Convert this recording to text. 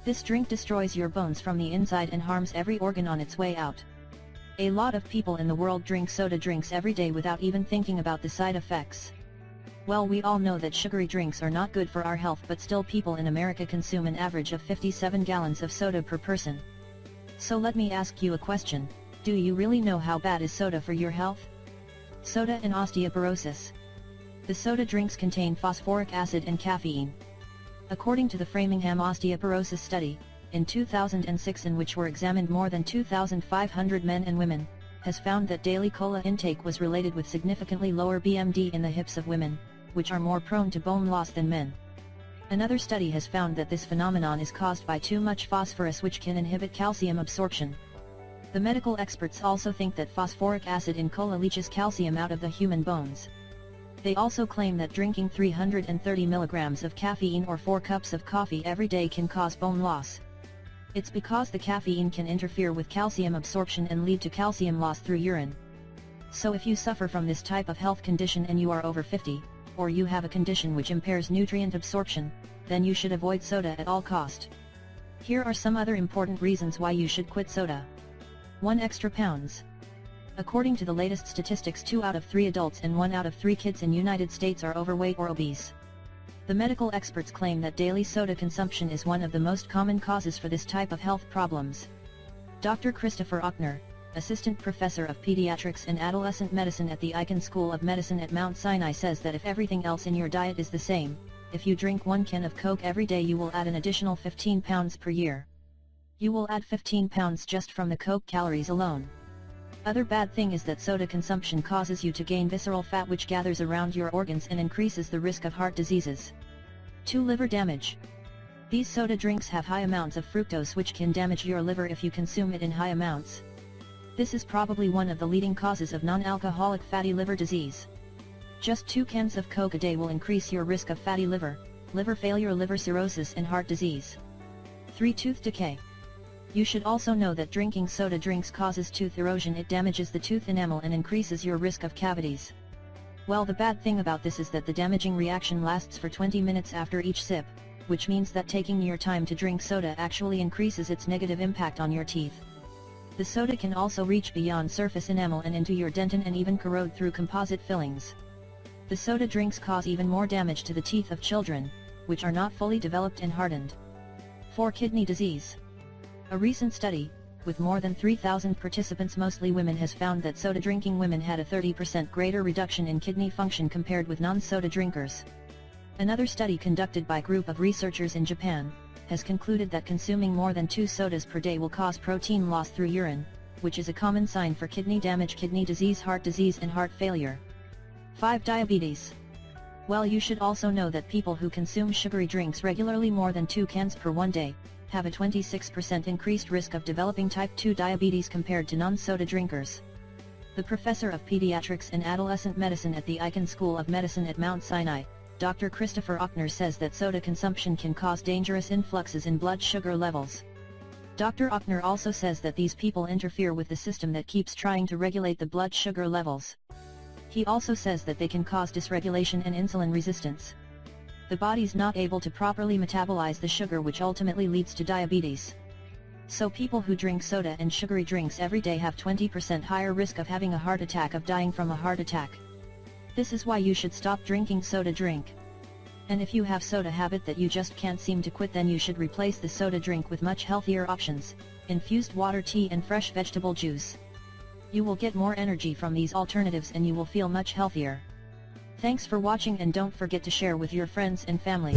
This drink destroys your bones from the inside and harms every organ on its way out. A lot of people in the world drink soda drinks every day without even thinking about the side effects. Well, we all know that sugary drinks are not good for our health, but still people in America consume an average of 57 gallons of soda per person. So let me ask you a question, do you really know how bad is soda for your health? Soda and osteoporosis. The soda drinks contain phosphoric acid and caffeine. According to the Framingham Osteoporosis Study, in 2006, in which were examined more than 2,500 men and women, has found that daily cola intake was related with significantly lower BMD in the hips of women, which are more prone to bone loss than men. Another study has found that this phenomenon is caused by too much phosphorus, which can inhibit calcium absorption. The medical experts also think that phosphoric acid in cola leaches calcium out of the human bones. They also claim that drinking 330 milligrams of caffeine or 4 cups of coffee every day can cause bone loss. It's because the caffeine can interfere with calcium absorption and lead to calcium loss through urine. So if you suffer from this type of health condition and you are over 50, or you have a condition which impairs nutrient absorption, then you should avoid soda at all cost. Here are some other important reasons why you should quit soda. 1 extra pounds. According to the latest statistics, 2 out of 3 adults and 1 out of 3 kids in United States are overweight or obese. The medical experts claim that daily soda consumption is one of the most common causes for this type of health problems. Dr. Christopher Ochner, assistant professor of pediatrics and adolescent medicine at the Icahn School of Medicine at Mount Sinai, says that if everything else in your diet is the same, if you drink 1 can of Coke every day, you will add an additional 15 pounds per year. You will add 15 pounds just from the Coke calories alone. Other bad thing is that soda consumption causes you to gain visceral fat, which gathers around your organs and increases the risk of heart diseases. 2 liver damage. These soda drinks have high amounts of fructose, which can damage your liver if you consume it in high amounts. This is probably one of the leading causes of non-alcoholic fatty liver disease. Just 2 cans of Coke a day will increase your risk of fatty liver, liver failure, liver cirrhosis and heart disease. 3 tooth decay. You should also know that drinking soda drinks causes tooth erosion. It damages the tooth enamel and increases your risk of cavities. Well, the bad thing about this is that the damaging reaction lasts for 20 minutes after each sip, which means that taking your time to drink soda actually increases its negative impact on your teeth. The soda can also reach beyond surface enamel and into your dentin and even corrode through composite fillings. The soda drinks cause even more damage to the teeth of children, which are not fully developed and hardened. 4 kidney disease. A recent study, with more than 3,000 participants, mostly women, has found that soda drinking women had a 30% greater reduction in kidney function compared with non-soda drinkers. Another study conducted by a group of researchers in Japan, has concluded that consuming more than 2 sodas per day will cause protein loss through urine, which is a common sign for kidney damage, kidney disease, heart disease and heart failure. 5 diabetes. Well, you should also know that people who consume sugary drinks regularly, more than 2 cans per 1 day, have a 26% increased risk of developing type 2 diabetes compared to non-soda drinkers. The professor of pediatrics and adolescent medicine at the Icahn School of Medicine at Mount Sinai, Dr. Christopher Ochner, says that soda consumption can cause dangerous influxes in blood sugar levels. Dr. Ochner also says that these people interfere with the system that keeps trying to regulate the blood sugar levels. He also says that they can cause dysregulation and insulin resistance. The body's not able to properly metabolize the sugar, which ultimately leads to diabetes. So people who drink soda and sugary drinks every day have 20% higher risk of having a heart attack, of dying from a heart attack. This is why you should stop drinking soda drink. And if you have soda habit that you just can't seem to quit, then you should replace the soda drink with much healthier options, infused water, tea and fresh vegetable juice. You will get more energy from these alternatives and you will feel much healthier. Thanks for watching, and don't forget to share with your friends and family.